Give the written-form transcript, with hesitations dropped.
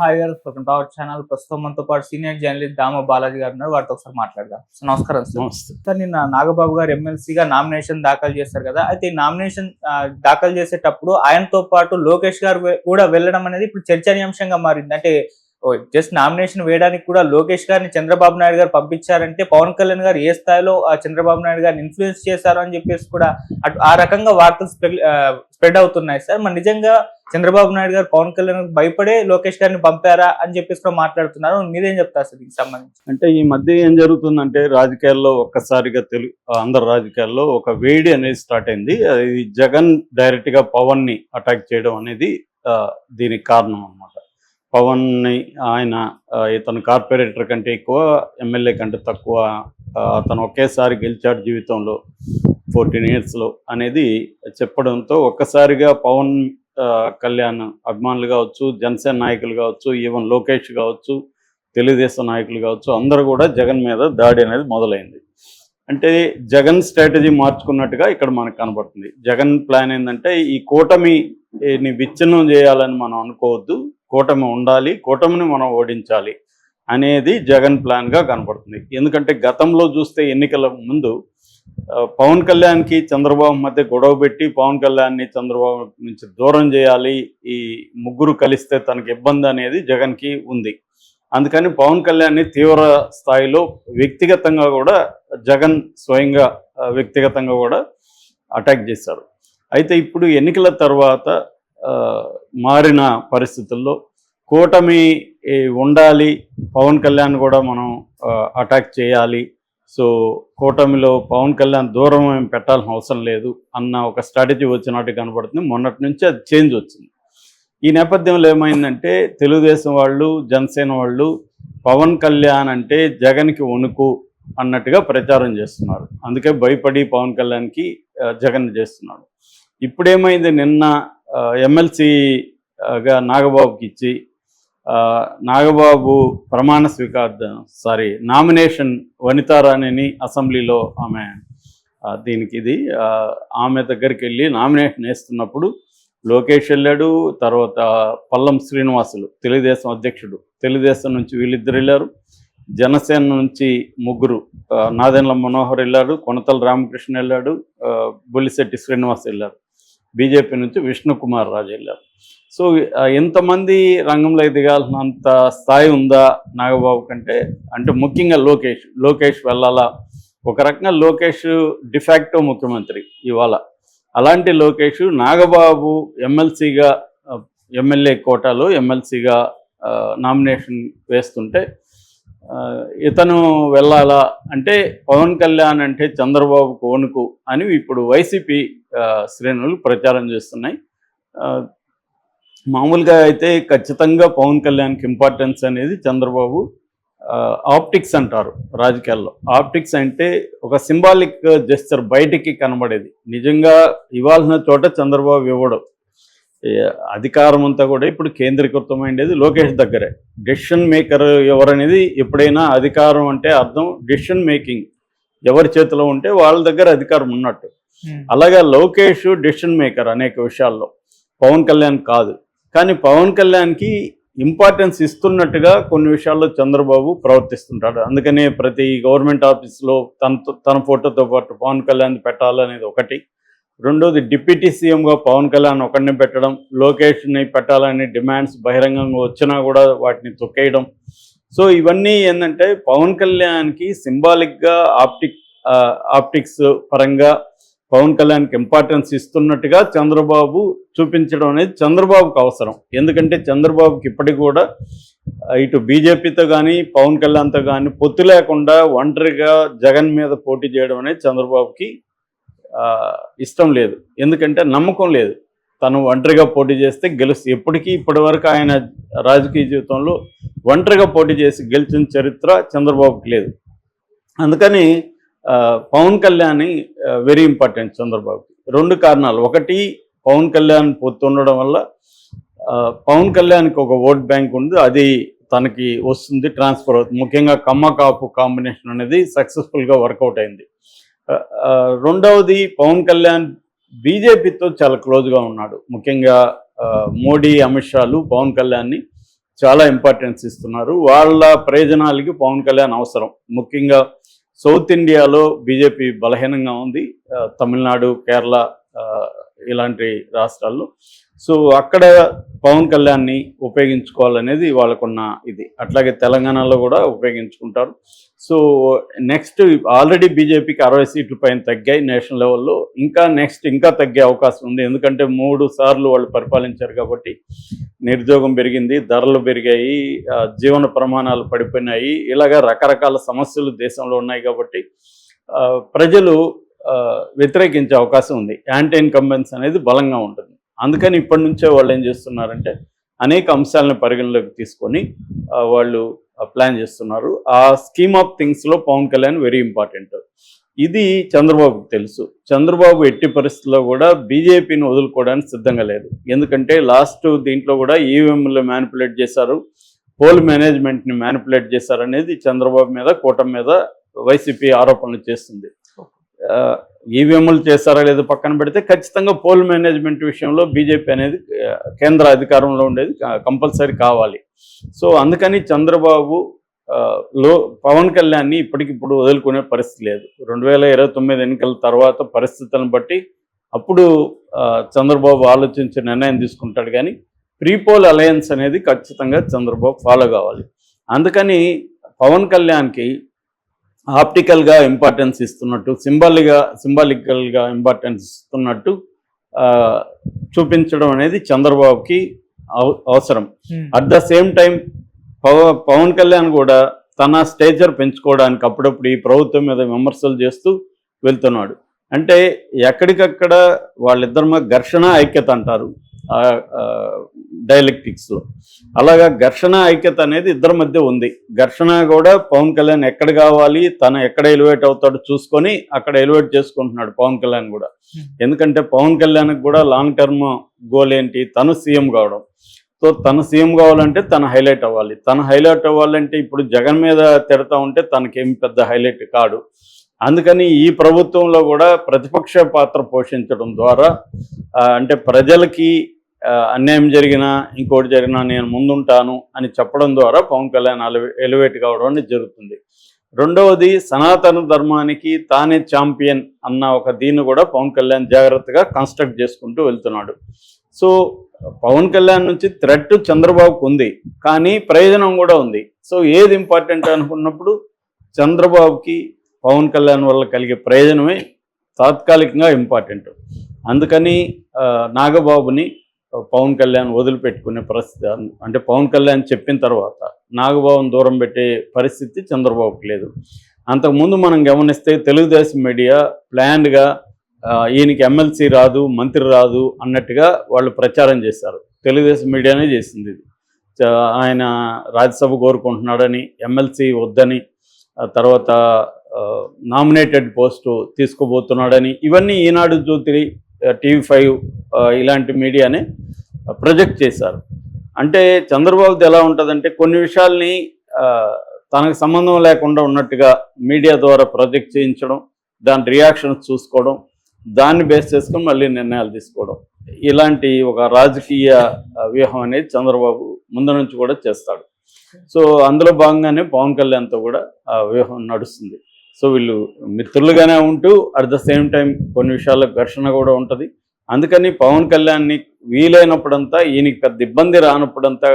Hi గారు, welcome to our channel. ప్రస్తుతం మనతో పాటు సీనియర్ జర్నలిస్ట్ దామ బాలాజీ గారు ఉన్నారు. వారితో ఒకసారి మాట్లాడదాం. సో నమస్కారం సార్. నమస్తే. సార్, నిన్న నాగబాబు గారు ఎమ్మెల్సీగా నామినేషన్ దాఖలు చేశారు కదా. అయితే ఈ నామినేషన్ దాఖలు చేసేటప్పుడు ఆయనతో పాటు లోకేష్ గారు కూడా వెళ్ళడం అనేది ఇప్పుడు చర్చనీయాంశంగా మారింది. అంటే జస్ట్ నామినేషన్ వేయడానికి కూడా లోకేష్ గారిని చంద్రబాబు నాయుడు గారు పంపించారంటే పవన్ కళ్యాణ్ గారు ఏ స్థాయిలో చంద్రబాబు నాయుడు గారిని ఇన్ఫ్లుయెన్స్ చేశారు అని చెప్పేసి కూడా ఆ రకంగా వార్తలు స్ప్రెడ్ అవుతున్నాయి సార్. మరి నిజంగా చంద్రబాబు నాయుడు గారు పవన్ కళ్యాణ్ భయపడే లోకేష్ గారిని పంపారా అని చెప్పేసి కూడా మాట్లాడుతున్నారు. మీరేం చెప్తారు సార్ దీనికి సంబంధించి? అంటే ఈ మధ్య ఏం జరుగుతుందంటే రాజకీయాల్లో ఒక్కసారిగా ఆంధ్ర రాజకీయాల్లో ఒక వేడి అనేది స్టార్ట్ అయింది. అది జగన్ డైరెక్ట్ గా పవన్ ని అటాక్ చేయడం అనేది దీనికి కారణం అన్నమాట. పవన్ ని ఆయన ఇతను కార్పొరేటర్ కంటే ఎక్కువ, ఎమ్మెల్యే కంటే తక్కువ, అతను ఒకేసారి గెలిచాడు జీవితంలో 14 years లో అనేది చెప్పడంతో ఒక్కసారిగా పవన్ కళ్యాణ్ అభిమానులు కావచ్చు, జనసేన నాయకులు కావచ్చు, ఈవెన్ లోకేష్ కావచ్చు, తెలుగుదేశం నాయకులు కావచ్చు, అందరూ కూడా జగన్ మీద దాడి అనేది మొదలైంది. అంటే జగన్ స్ట్రాటజీ మార్చుకున్నట్టుగా ఇక్కడ మనకు కనబడుతుంది. జగన్ ప్లాన్ ఏంటంటే ఈ కూటమిని విచ్ఛిన్నం చేయాలని మనం అనుకోవద్దు, కూటమి ఉండాలి, కూటమిని మనం ఓడించాలి అనేది జగన్ ప్లాన్గా కనబడుతుంది. ఎందుకంటే గతంలో చూస్తే ఎన్నికల ముందు పవన్ కళ్యాణ్కి చంద్రబాబు మధ్య గొడవ పెట్టి పవన్ కళ్యాణ్ని చంద్రబాబు నుంచి దూరం చేయాలి, ఈ ముగ్గురు కలిస్తే తనకి ఇబ్బంది అనేది జగన్కి ఉంది. అందుకని పవన్ కళ్యాణ్ని తీవ్ర స్థాయిలో వ్యక్తిగతంగా కూడా జగన్ స్వయంగా వ్యక్తిగతంగా కూడా అటాక్ చేశారు. అయితే ఇప్పుడు ఎన్నికల తర్వాత మారిన పరిస్థితుల్లో కూటమి ఉండాలి, పవన్ కళ్యాణ్ కూడా మనం అటాక్ చేయాలి, సో కూటమిలో పవన్ కళ్యాణ్ దూరం ఏం పెట్టాల్సిన అవసరం లేదు అన్న ఒక స్ట్రాటజీ వచ్చినట్టు కనబడుతుంది. మొన్నటి నుంచి అది చేంజ్ వచ్చింది. ఈ నేపథ్యంలో ఏమైందంటే తెలుగుదేశం వాళ్ళు, జనసేన వాళ్ళు పవన్ కళ్యాణ్ అంటే జగన్కి వణుకు అన్నట్టుగా ప్రచారం చేస్తున్నారు. అందుకే భయపడి పవన్ కళ్యాణ్కి జగన్ చేస్తున్నాడు. ఇప్పుడేమైంది, నిన్న ఎమ్మెల్సీగా నాగబాబుకి ఇచ్చి నాగబాబు నామినేషన్ వనితారాణిని అసెంబ్లీలో ఆమె దగ్గరికి వెళ్ళి నామినేషన్ వేస్తున్నప్పుడు లోకేష్ వెళ్ళాడు, తర్వాత పల్లం శ్రీనివాసులు తెలుగుదేశం అధ్యక్షుడు, తెలుగుదేశం నుంచి వీళ్ళిద్దరు వెళ్ళారు, జనసేన నుంచి ముగ్గురు, నాదెండ్ల మనోహర్ వెళ్ళాడు, కొనతల రామకృష్ణ వెళ్ళాడు, బొలిశెట్టి శ్రీనివాస్ వెళ్ళారు, బీజేపీ నుంచి విష్ణుకుమార్ రాజు వెళ్ళారు. సో ఎంతమంది రంగంలో దిగాల్సినంత స్థాయి ఉందా నాగబాబు కంటే? అంటే ముఖ్యంగా లోకేష్ వెళ్ళాలా. ఒక రకంగా లోకేష్ డిఫాక్టో ముఖ్యమంత్రి ఇవాళ. అలాంటి లోకేష్ నాగబాబు ఎమ్మెల్యే కోటాలో ఎమ్మెల్సీగా నామినేషన్ వేస్తుంటే ఇతను వెళ్ళాలా అంటే పవన్ కళ్యాణ్ అంటే చంద్రబాబుకు వణుకు అని ఇప్పుడు వైసీపీ శ్రేణులు ప్రచారం చేస్తున్నాయి. మామూలుగా అయితే ఖచ్చితంగా పవన్ కళ్యాణ్కి ఇంపార్టెన్స్ అనేది చంద్రబాబు ఆప్టిక్స్ అంటారు రాజకీయాల్లో. ఆప్టిక్స్ అంటే ఒక సింబాలిక్ జెస్చర్, బయటికి కనబడేది. నిజంగా ఇవ్వాల్సిన చోట చంద్రబాబు ఇవ్వడం. అధికారం అంతా కూడా ఇప్పుడు కేంద్రీకృతమైనది లోకేష్ దగ్గరే. డెసిషన్ మేకర్ ఎవరనేది ఎప్పుడైనా అధికారం అంటే అర్థం డెసిషన్ మేకింగ్ ఎవరి చేతిలో ఉంటే వాళ్ళ దగ్గర అధికారం ఉన్నట్టు. అలాగే లోకేష్ డెసిషన్ మేకర్ అనేక విషయాల్లో, పవన్ కళ్యాణ్ కాదు. కానీ పవన్ కళ్యాణ్కి ఇంపార్టెన్స్ ఇస్తున్నట్టుగా కొన్ని విషయాల్లో చంద్రబాబు ప్రవర్తిస్తుంటాడు. అందుకనే ప్రతి గవర్నమెంట్ ఆఫీస్లో తన ఫోటోతో పాటు పవన్ కళ్యాణ్ పెట్టాలనేది ఒకటి. రెండోది డిప్యూటీ సీఎంగా పవన్ కళ్యాణ్ ఒకరిని పెట్టడం, లోకేష్ని పెట్టాలని డిమాండ్స్ బహిరంగంగా వచ్చినా కూడా వాటిని తొక్కేయడం. సో ఇవన్నీ ఏంటంటే పవన్ కళ్యాణ్కి సింబాలిక్గా ఆప్టిక్స్ పరంగా పవన్ కళ్యాణ్కి ఇంపార్టెన్స్ ఇస్తున్నట్టుగా చంద్రబాబు చూపించడం అనేది చంద్రబాబుకు అవసరం. ఎందుకంటే చంద్రబాబుకి ఇప్పటికి కూడా ఇటు బీజేపీతో కానీ పవన్ కళ్యాణ్తో కానీ పొత్తు లేకుండా ఒంటరిగా జగన్ మీద పోటీ చేయడం అనేది చంద్రబాబుకి ఇష్టం లేదు. ఎందుకంటే నమ్మకం లేదు, తను ఒంటరిగా పోటీ చేస్తే ఎప్పటికీ ఇప్పటి వరకు ఆయన రాజకీయ జీవితంలో ఒంటరిగా పోటీ చేసి గెలిచిన చరిత్ర చంద్రబాబుకి లేదు. అందుకని పవన్ కళ్యాణ్ వెరీ ఇంపార్టెంట్ చంద్రబాబుకి. రెండు కారణాలు. ఒకటి, పవన్ కళ్యాణ్ పొత్తు ఉండడం వల్ల పవన్ కళ్యాణ్కి ఒక ఓట్ బ్యాంక్ ఉంది, అది తనకి వస్తుంది, ట్రాన్స్ఫర్ అవుతుంది. ముఖ్యంగా కమ్మ కాపు కాంబినేషన్ అనేది సక్సెస్ఫుల్గా వర్కౌట్ అయింది. రెండవది, పవన్ కళ్యాణ్ బీజేపీతో చాలా క్లోజ్గా ఉన్నాడు. ముఖ్యంగా మోడీ, అమిత్ షాలు పవన్ కళ్యాణ్ని చాలా ఇంపార్టెన్స్ ఇస్తున్నారు. వాళ్ళ ప్రయోజనాలకి పవన్ కళ్యాణ్ అవసరం. ముఖ్యంగా సౌత్ ఇండియాలో బీజేపీ బలహీనంగా ఉంది, తమిళనాడు, కేరళ ఇలాంటి రాష్ట్రాల్లో. సో అక్కడ పవన్ కళ్యాణ్ని ఉపయోగించుకోవాలనేది వాళ్ళకున్న ఇది. అట్లాగే తెలంగాణలో కూడా ఉపయోగించుకుంటారు. సో నెక్స్ట్ ఆల్రెడీ బీజేపీకి 60 సీట్ల పైన తగ్గాయి నేషనల్ లెవెల్లో. ఇంకా తగ్గే అవకాశం ఉంది. ఎందుకంటే 3 సార్లు వాళ్ళు పరిపాలించారు కాబట్టి నిరుద్యోగం పెరిగింది, ధరలు పెరిగాయి, జీవన ప్రమాణాలు పడిపోయినాయి. ఇలాగా రకరకాల సమస్యలు దేశంలో ఉన్నాయి కాబట్టి ప్రజలు వ్యతిరేకించే అవకాశం ఉంది. యాంటీ ఇన్కంబెన్స్ అనేది బలంగా ఉంటుంది. అందుకని ఇప్పటి నుంచే వాళ్ళు ఏం చేస్తున్నారంటే అనేక అంశాలను పరిగణలోకి తీసుకొని వాళ్ళు ప్లాన్ చేస్తున్నారు. ఆ స్కీమ్ ఆఫ్ థింగ్స్లో పవన్ కళ్యాణ్ వెరీ ఇంపార్టెంట్. ఇది చంద్రబాబుకు తెలుసు. చంద్రబాబు ఎట్టి పరిస్థితుల్లో కూడా బీజేపీని వదులుకోవడానికి సిద్ధంగా లేదు. ఎందుకంటే లాస్ట్ దీంట్లో కూడా ఈవీఎంలు మ్యానిపులేట్ చేశారు, పోల్ మేనేజ్మెంట్ని మ్యానిపులేట్ చేశారు అనేది చంద్రబాబు మీద, కూటమి మీద వైసీపీ ఆరోపణలు చేస్తుంది. ఈవీఎంలు చేస్తారా లేదో పక్కన పెడితే ఖచ్చితంగా పోల్ మేనేజ్మెంట్ విషయంలో బీజేపీ అనేది కేంద్ర అధికారంలో ఉండేది కంపల్సరీ కావాలి. సో అందుకని చంద్రబాబు పవన్ కళ్యాణ్ని ఇప్పటికిప్పుడు వదులుకునే పరిస్థితి లేదు. 2029 ఎన్నికల తర్వాత పరిస్థితులను బట్టి అప్పుడు చంద్రబాబు ఆలోచించి నిర్ణయం తీసుకుంటాడు. కానీ ప్రీపోల్ అలయన్స్ అనేది ఖచ్చితంగా చంద్రబాబు ఫాలో కావాలి. అందుకని పవన్ కళ్యాణ్కి ఆప్టికల్గా ఇంపార్టెన్స్ ఇస్తున్నట్టు, సింబాలికల్గా ఇంపార్టెన్స్ ఇస్తున్నట్టు చూపించడం అనేది చంద్రబాబుకి అవసరం. At the same time Pawan Kalyan కూడా తన స్టేచర్ పెంచుకోవడానికి అప్పుడప్పుడు ఈ ప్రభుత్వం మీద విమర్శలు చేస్తూ వెళ్తున్నాడు. అంటే ఎక్కడికక్కడ వాళ్ళిద్దరి ఘర్షణ ఐక్యత అంటారు డైలెక్టిక్స్లో. అలాగా ఘర్షణ ఐక్యత అనేది ఇద్దరి మధ్య ఉంది. ఘర్షణ కూడా పవన్ కళ్యాణ్ ఎక్కడ కావాలి, తను ఎక్కడ ఎలివేట్ అవుతాడో చూసుకొని అక్కడ ఎలివేట్ చేసుకుంటున్నాడు పవన్ కళ్యాణ్ కూడా. ఎందుకంటే పవన్ కళ్యాణ్కి కూడా లాంగ్ టర్మ్ గోల్ ఏంటి, తను సీఎం కావడం. సో తను సీఎం కావాలంటే తను హైలైట్ అవ్వాలి. తను హైలైట్ అవ్వాలంటే ఇప్పుడు జగన్ మీద తిడతా ఉంటే తనకేం పెద్ద హైలైట్ కాడు. అందుకని ఈ ప్రభుత్వంలో కూడా ప్రతిపక్ష పాత్ర పోషించడం ద్వారా అంటే ప్రజలకి అన్యాయం జరిగినా ఇంకోటి జరిగినా నేను ముందుంటాను అని చెప్పడం ద్వారా పవన్ కళ్యాణ్ ఎలివేట్ కావడం అనేది జరుగుతుంది. రెండవది సనాతన ధర్మానికి తానే ఛాంపియన్ అన్న ఒక దీన్ని కూడా పవన్ కళ్యాణ్ జాగ్రత్తగా కన్స్ట్రక్ట్ చేసుకుంటూ వెళ్తున్నాడు. సో పవన్ కళ్యాణ్ నుంచి థ్రెట్ చంద్రబాబుకు ఉంది, కానీ ప్రయోజనం కూడా ఉంది. సో ఏది ఇంపార్టెంట్ అనుకున్నప్పుడు చంద్రబాబుకి పవన్ కళ్యాణ్ వల్ల కలిగే ప్రయోజనమే తాత్కాలికంగా ఇంపార్టెంట్. అందుకని నాగబాబుని పవన్ కళ్యాణ్ వదిలిపెట్టుకునే పరిస్థితి, అంటే పవన్ కళ్యాణ్ చెప్పిన తర్వాత నాగబాబుని దూరం పెట్టే పరిస్థితి చంద్రబాబుకి లేదు. అంతకుముందు మనం గమనిస్తే తెలుగుదేశం మీడియా ప్లాన్డ్గా ఈయనకి ఎమ్మెల్సీ రాదు, మంత్రి రాదు అన్నట్టుగా వాళ్ళు ప్రచారం చేశారు. తెలుగుదేశం మీడియానే చేసింది ఇది. ఆయన రాజ్యసభ కోరుకుంటున్నాడని, ఎమ్మెల్సీ వద్దని, తర్వాత నామినేటెడ్ పోస్టు తీసుకోబోతున్నాడని, ఇవన్నీ ఈనాడు, జ్యోతి, TV5 ఇలాంటి మీడియానే ప్రొజెక్ట్ చేశారు. అంటే చంద్రబాబుది ఎలా ఉంటుందంటే కొన్ని విషయాల్ని తనకు సంబంధం లేకుండా ఉన్నట్టుగా మీడియా ద్వారా ప్రొజెక్ట్ చేయించడం, దాని రియాక్షన్స్ చూసుకోవడం, దాన్ని బేస్ చేసుకొని మళ్ళీ నిర్ణయాలు తీసుకోవడం, ఇలాంటి ఒక రాజకీయ వ్యూహం అనేది చంద్రబాబు ముందు నుంచి కూడా చేస్తాడు. సో అందులో భాగంగానే పవన్ కళ్యాణ్తో కూడా ఆ వ్యూహం నడుస్తుంది. సో వీళ్ళు మిత్రులుగానే ఉంటూ అట్ ద సేమ్ టైం కొన్ని విషయాల్లో ఘర్షణ కూడా ఉంటుంది. అందుకని పవన్ కళ్యాణ్ని వీలైనప్పుడంతా, ఈయనకి పెద్ద ఇబ్బంది రానప్పుడంతా